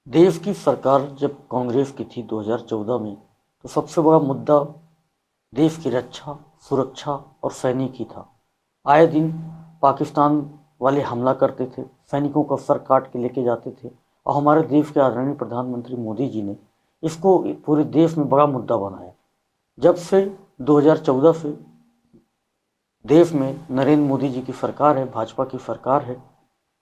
देश की सरकार जब कांग्रेस की थी 2014 में, तो सबसे बड़ा मुद्दा देश की रक्षा, सुरक्षा और सैनिक ही था। आए दिन पाकिस्तान वाले हमला करते थे, सैनिकों का सर काट के लेके जाते थे और हमारे देश के आदरणीय प्रधानमंत्री मोदी जी ने इसको पूरे देश में बड़ा मुद्दा बनाया। जब से 2014 से देश में नरेंद्र मोदी जी की सरकार है, भाजपा की सरकार है,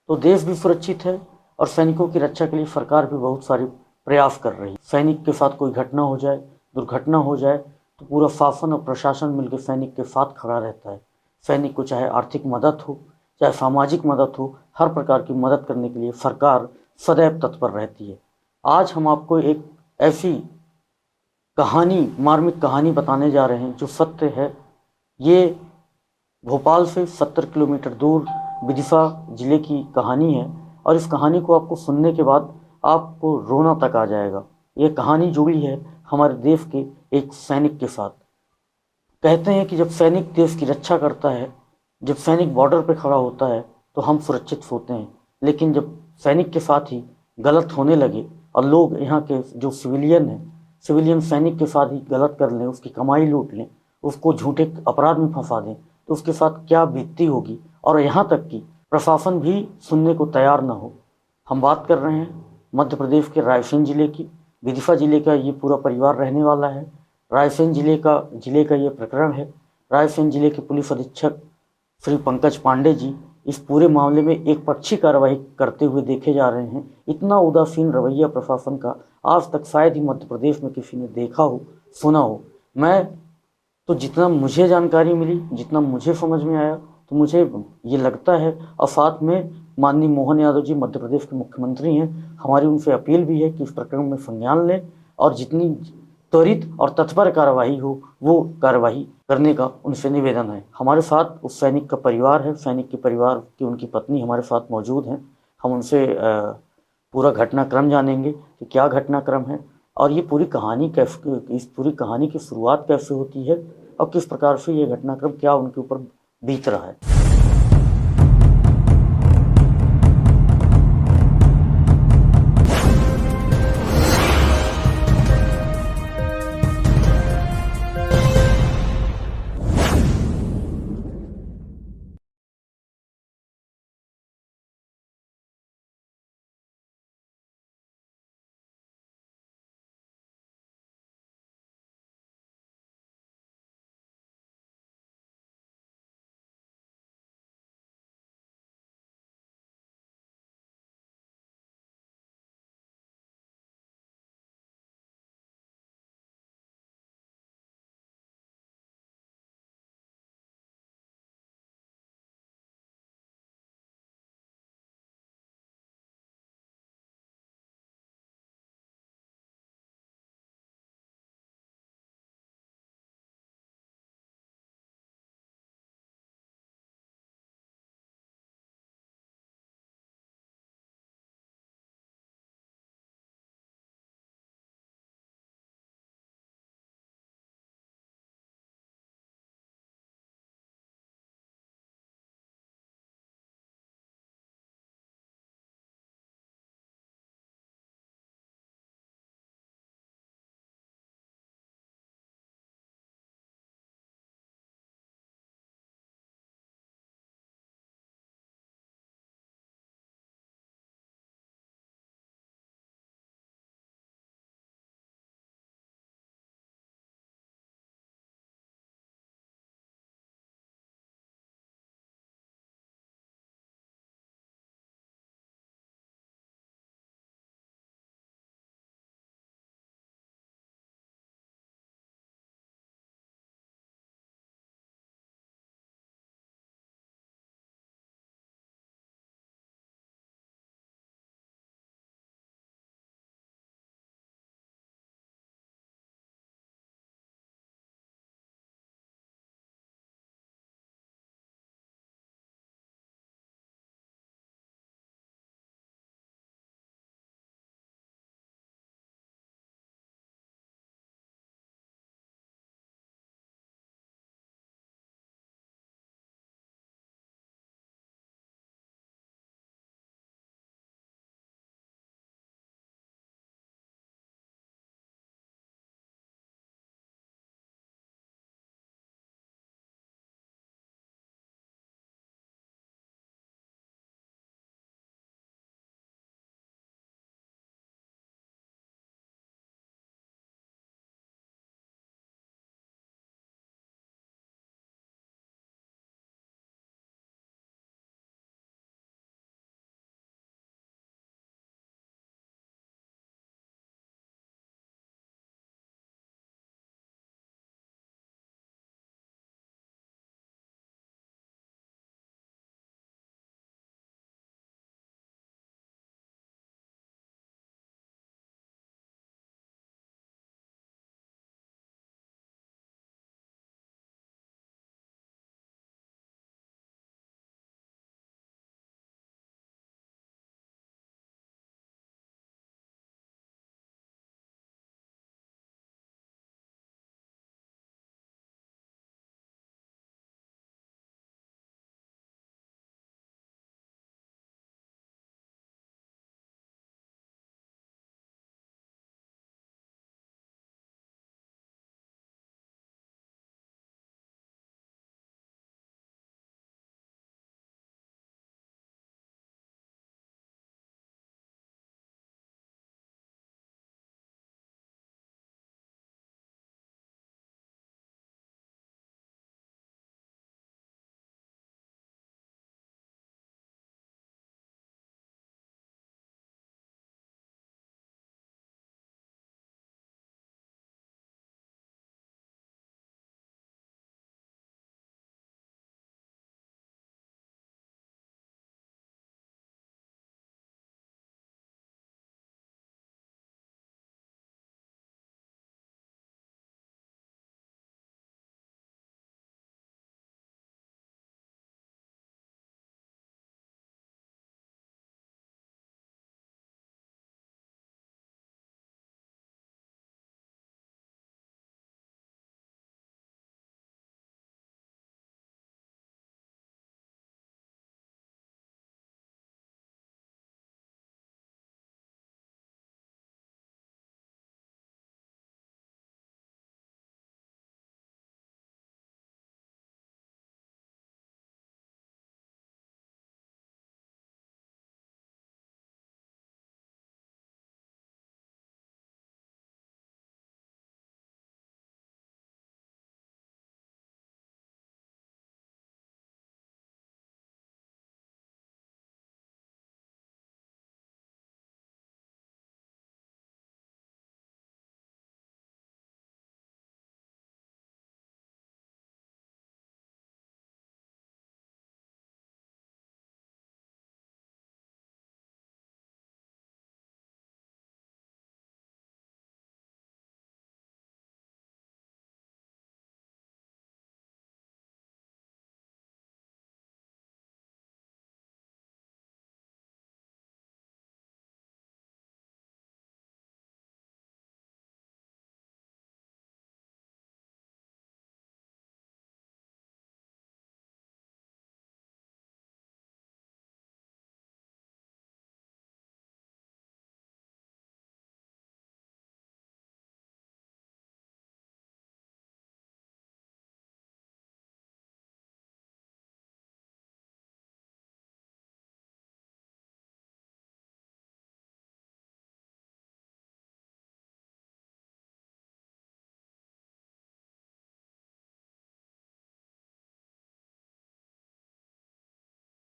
तो देश भी सुरक्षित है और सैनिकों की रक्षा के लिए सरकार भी बहुत सारे प्रयास कर रही है। सैनिक के साथ कोई घटना हो जाए, दुर्घटना हो जाए, तो पूरा शासन और प्रशासन मिलकर सैनिक के साथ खड़ा रहता है। सैनिक को चाहे आर्थिक मदद हो, चाहे सामाजिक मदद हो, हर प्रकार की मदद करने के लिए सरकार सदैव तत्पर रहती है। आज हम आपको एक ऐसी कहानी, मार्मिक कहानी बताने जा रहे हैं जो सत्य है। ये भोपाल से 70 किलोमीटर दूर विदिशा जिले की कहानी है और इस कहानी को आपको सुनने के बाद आपको रोना तक आ जाएगा। ये कहानी जुड़ी है हमारे देश के एक सैनिक के साथ। कहते हैं कि जब सैनिक देश की रक्षा करता है, जब सैनिक बॉर्डर पे खड़ा होता है, तो हम सुरक्षित होते हैं। लेकिन जब सैनिक के साथ ही गलत होने लगे और लोग यहाँ के जो सिविलियन हैं, सिविलियन सैनिक के साथ ही गलत कर लें, उसकी कमाई लूट लें, उसको झूठे अपराध में फंसा दें, तो उसके साथ क्या बीतती होगी। और यहाँ तक कि प्रशासन भी सुनने को तैयार ना हो। हम बात कर रहे हैं मध्य प्रदेश के रायसेन जिले की। विदिशा जिले का ये पूरा परिवार रहने वाला है। रायसेन जिले का ये प्रकरण है। रायसेन जिले के पुलिस अधीक्षक श्री पंकज पांडे जी इस पूरे मामले में एक पक्षी कार्रवाई करते हुए देखे जा रहे हैं। इतना उदासीन रवैया प्रशासन का आज तक शायद ही मध्य प्रदेश में किसी ने देखा हो, सुना हो। मैं तो जितना मुझे जानकारी मिली, जितना मुझे समझ में आया, तो मुझे ये लगता है, और साथ में माननीय मोहन यादव जी मध्य प्रदेश के मुख्यमंत्री हैं, हमारी उनसे अपील भी है कि इस प्रकरण में संज्ञान लें और जितनी त्वरित और तत्पर कार्रवाई हो वो कार्रवाई करने का उनसे निवेदन है। हमारे साथ उस सैनिक का परिवार है, सैनिक के परिवार की उनकी पत्नी हमारे साथ मौजूद हैं। हम उनसे पूरा घटनाक्रम जानेंगे कि क्या घटनाक्रम है और ये पूरी कहानी कैसे, इस पूरी कहानी की शुरुआत कैसे होती है और किस प्रकार से ये घटनाक्रम क्या उनके ऊपर बीत रहा है।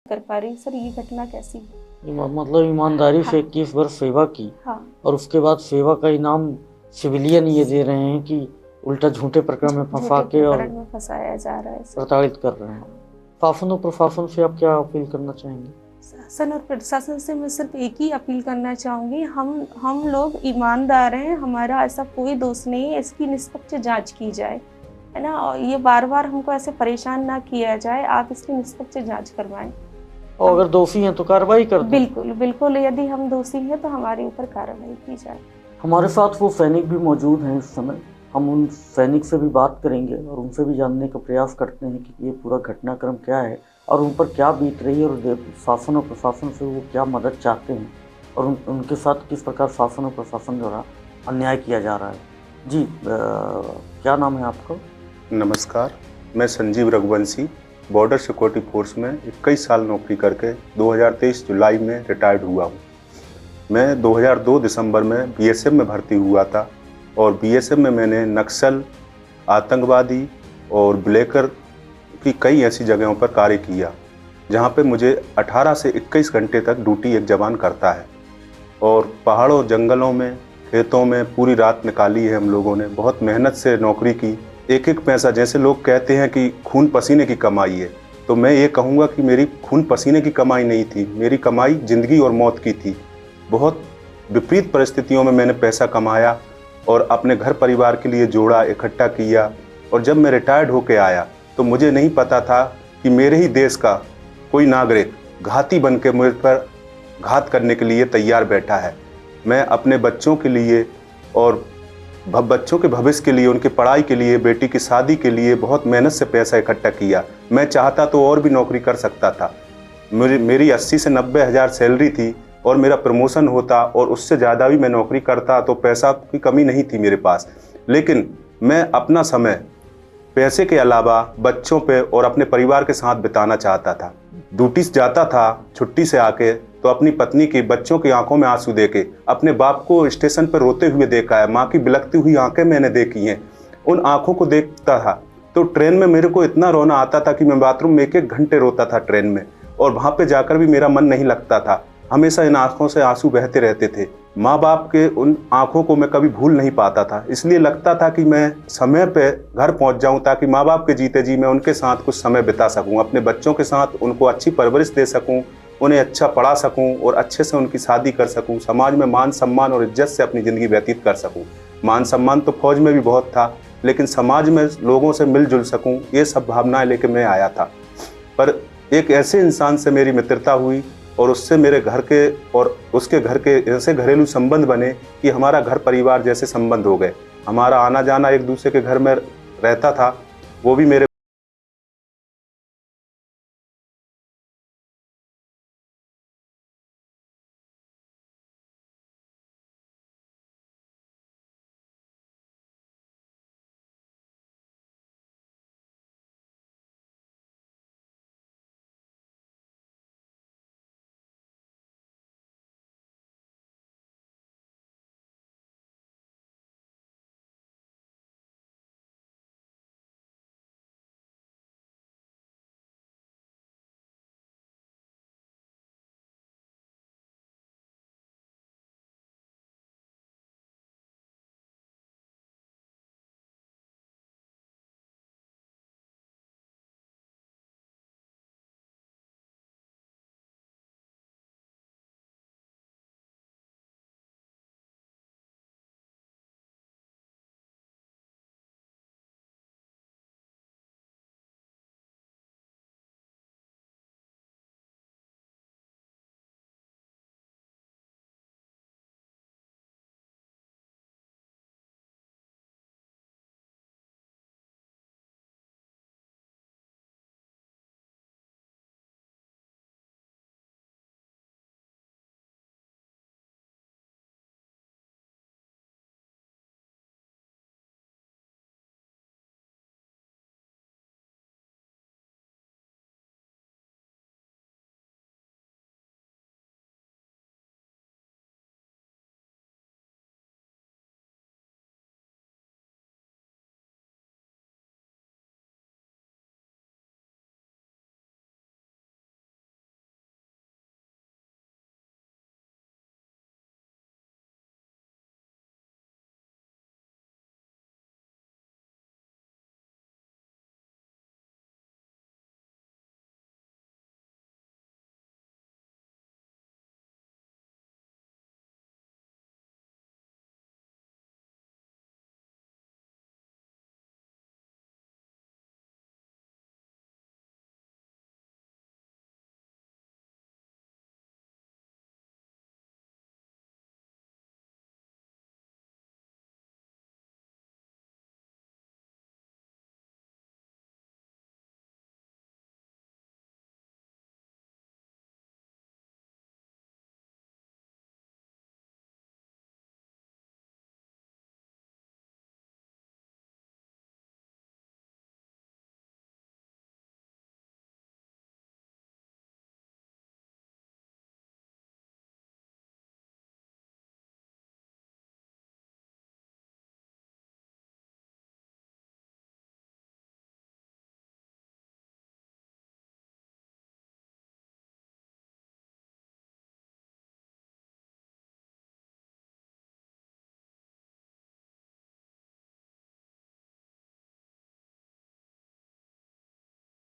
कर पा रही सर ये घटना कैसी। मतलब ईमानदारी से हाँ 21 वर्ष सेवा की हाँ। और उसके बाद सेवा का इनाम सिविलियन ये दे रहे हैं कि उल्टा झूठे प्रकरण में फंसा झूठे के और प्रकरण में फंसाया जा रहा है सर। प्रताड़ित कर रहे हैं। हाँ। शासन और प्रशासन से आप क्या अपील करना चाहेंगे? शासन और प्रशासन से मैं सिर्फ एक ही अपील करना चाहूँगी, हम लोग ईमानदार हैं, हमारा ऐसा कोई दोष नहीं है, इसकी निष्पक्ष जांच की जाए, है ना। और ये बार बार हमको ऐसे परेशान ना किया जाए, आप इसकी निष्पक्ष जांच करवाएं। और अगर दोषी हैं तो कार्रवाई कर दें। बिल्कुल बिल्कुल, यदि हम दोषी हैं तो हमारे ऊपर कार्रवाई की जाए। हमारे साथ वो सैनिक भी मौजूद हैं इस समय, हम उन सैनिक से भी बात करेंगे और उनसे भी जानने का प्रयास करते हैं कि ये पूरा घटनाक्रम क्या है और उन पर क्या बीत रही है और शासन और प्रशासन से वो क्या मदद चाहते हैं और उनके साथ किस प्रकार शासन और प्रशासन द्वारा अन्याय किया जा रहा है। जी क्या नाम है आपका? नमस्कार, मैं Sanjeev Raghuvanshi border security force में 21 साल नौकरी करके 2023 जुलाई में रिटायर्ड हुआ हूँ। मैं 2002 दिसंबर में बीएसएफ में भर्ती हुआ था और बीएसएफ में मैंने नक्सल, आतंकवादी और ब्लैकर की कई ऐसी जगहों पर कार्य किया जहाँ पे मुझे 18 से 21 घंटे तक ड्यूटी एक जवान करता है। और पहाड़ों जंगलों में खेतों में पूरी रात निकाली है हम लोगों ने, बहुत मेहनत से नौकरी की। एक एक पैसा, जैसे लोग कहते हैं कि खून पसीने की कमाई है, तो मैं ये कहूँगा कि मेरी खून पसीने की कमाई नहीं थी, मेरी कमाई ज़िंदगी और मौत की थी। बहुत विपरीत परिस्थितियों में मैंने पैसा कमाया और अपने घर परिवार के लिए जोड़ा, इकट्ठा किया। और जब मैं रिटायर्ड होके आया तो मुझे नहीं पता था कि मेरे ही देश का कोई नागरिक घाती बन के मुझ पर घात करने के लिए तैयार बैठा है। मैं अपने बच्चों के लिए और बच्चों के भविष्य के लिए, उनकी पढ़ाई के लिए, बेटी की शादी के लिए बहुत मेहनत से पैसा इकट्ठा किया। मैं चाहता तो और भी नौकरी कर सकता था। मेरी 80 से 90 हज़ार सैलरी थी और मेरा प्रमोशन होता और उससे ज़्यादा भी मैं नौकरी करता तो पैसा की कमी नहीं थी मेरे पास। लेकिन मैं अपना समय पैसे के अलावा बच्चों पे और अपने परिवार के साथ बिताना चाहता था। ड्यूटी से जाता था छुट्टी से आके तो अपनी पत्नी की, बच्चों की आंखों में आंसू देके अपने बाप को स्टेशन पर रोते हुए देखा है। माँ की बिलखती हुई आंखें मैंने देखी हैं। उन आंखों को देखता था तो ट्रेन में मेरे को इतना रोना आता था कि मैं बाथरूम में 1-1 घंटे रोता था ट्रेन में, और वहाँ पे जाकर भी मेरा मन नहीं लगता था। हमेशा इन आंखों से आंसू बहते रहते थे। माँ बाप के उन आंखों को मैं कभी भूल नहीं पाता था, इसलिए लगता था कि मैं समय पे घर पहुंच जाऊं ताकि माँ बाप के जीते जी मैं उनके साथ कुछ समय बिता सकूं, अपने बच्चों के साथ उनको अच्छी परवरिश दे सकूं, उन्हें अच्छा पढ़ा सकूं और अच्छे से उनकी शादी कर सकूं, समाज में मान सम्मान और इज्जत से अपनी ज़िंदगी व्यतीत कर सकूं। मान सम्मान तो फौज में भी बहुत था, लेकिन समाज में लोगों से मिलजुल सकूं, ये सब भावनाएं लेकर मैं आया था। पर एक ऐसे इंसान से मेरी मित्रता हुई और उससे मेरे घर के और उसके घर के ऐसे घरेलू संबंध बने कि हमारा घर परिवार जैसे संबंध हो गए। हमारा आना जाना एक दूसरे के घर में रहता था, वो भी मेरे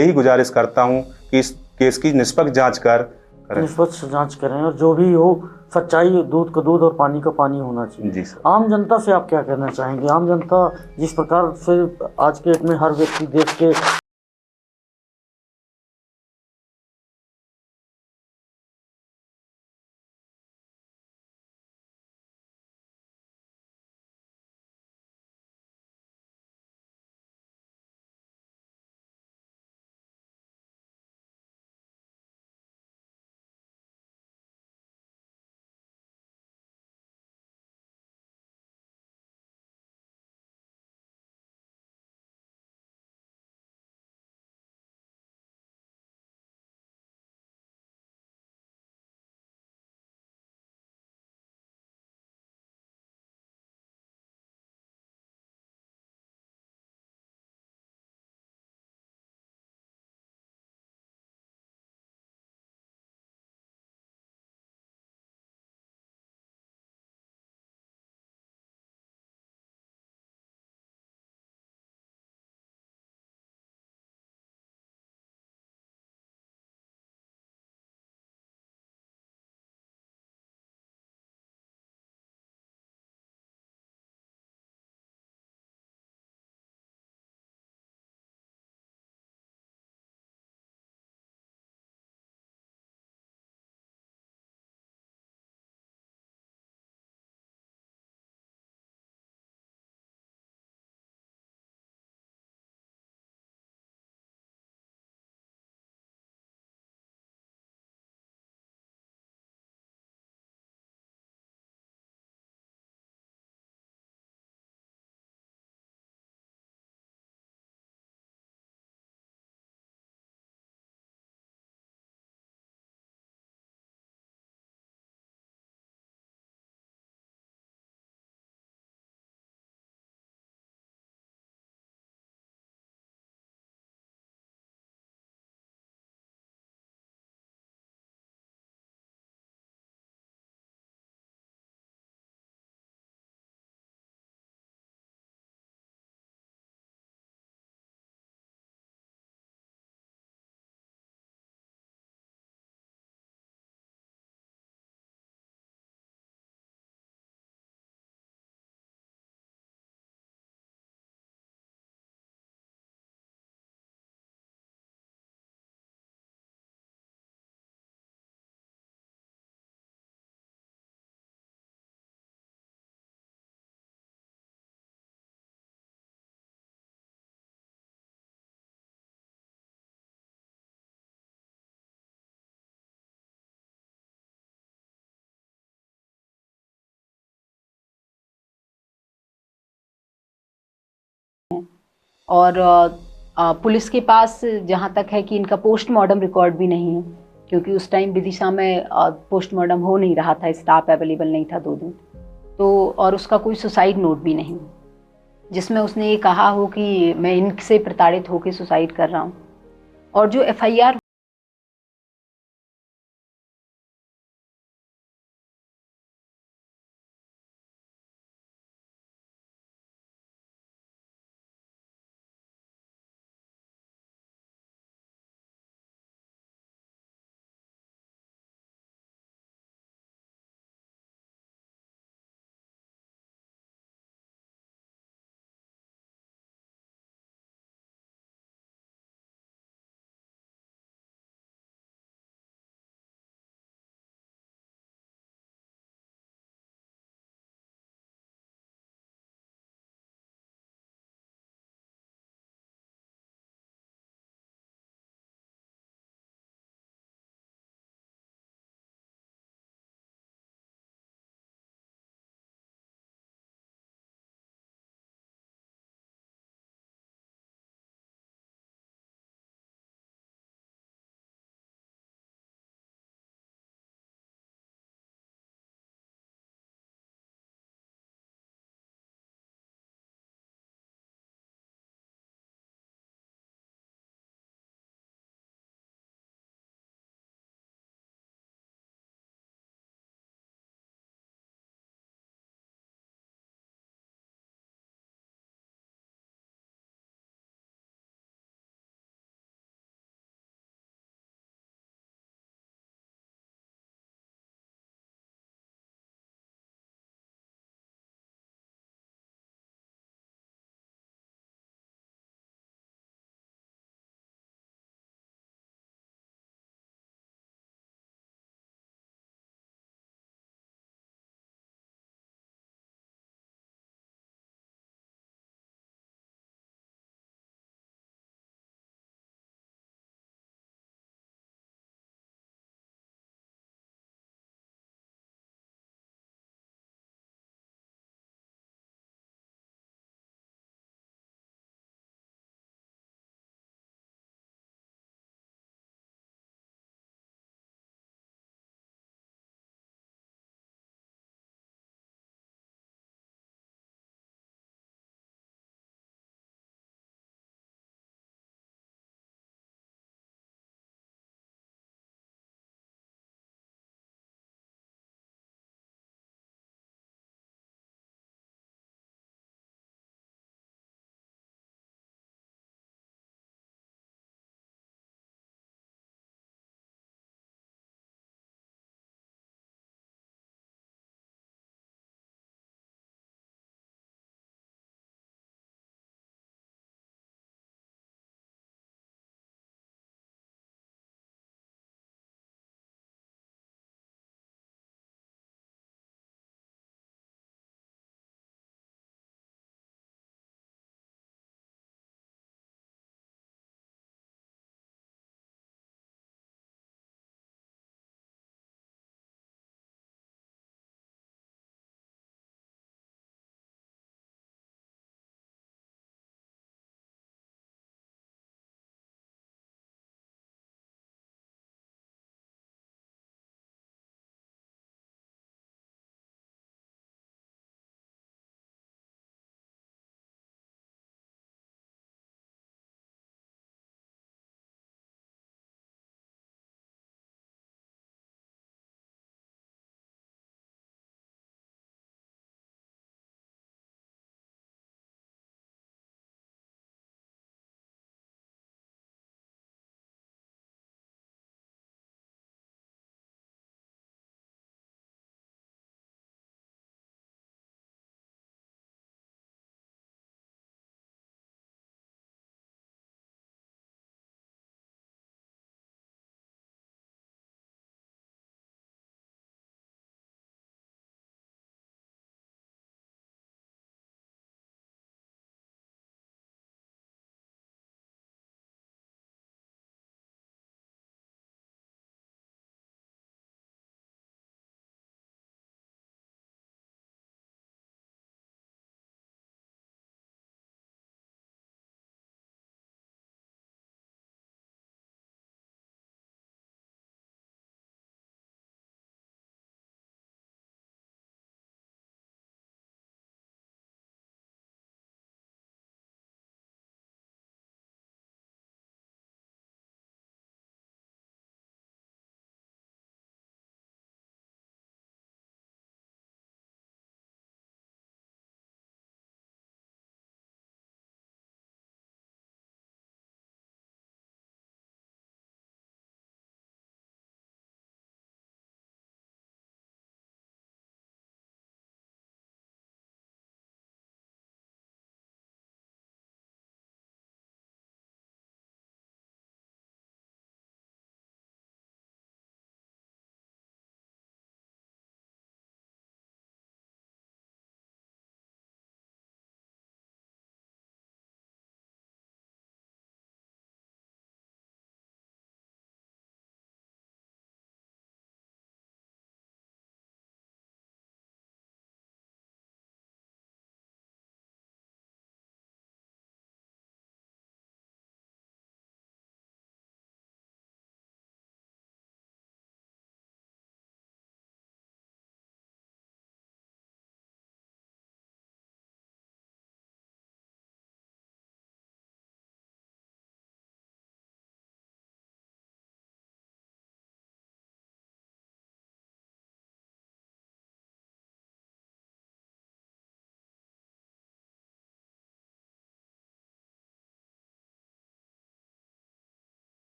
यही गुजारिश करता हूं कि इस केस की निष्पक्ष जांच करें। निष्पक्ष जांच करें और जो भी हो सच्चाई, दूध का दूध और पानी का पानी होना चाहिए। जी सर। आम जनता से आप क्या कहना चाहेंगे? आम जनता जिस प्रकार से आज के डेट में हर व्यक्ति देश के और पुलिस के पास जहाँ तक है कि इनका पोस्टमार्टम रिकॉर्ड भी नहीं है, क्योंकि उस टाइम विदिशा में पोस्टमार्टम हो नहीं रहा था, स्टाफ अवेलेबल नहीं था 2 दिन। तो और उसका कोई सुसाइड नोट भी नहीं जिसमें उसने ये कहा हो कि मैं इनसे प्रताड़ित होकर सुसाइड कर रहा हूँ। और जो एफआईआर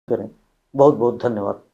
करें। बहुत बहुत धन्यवाद।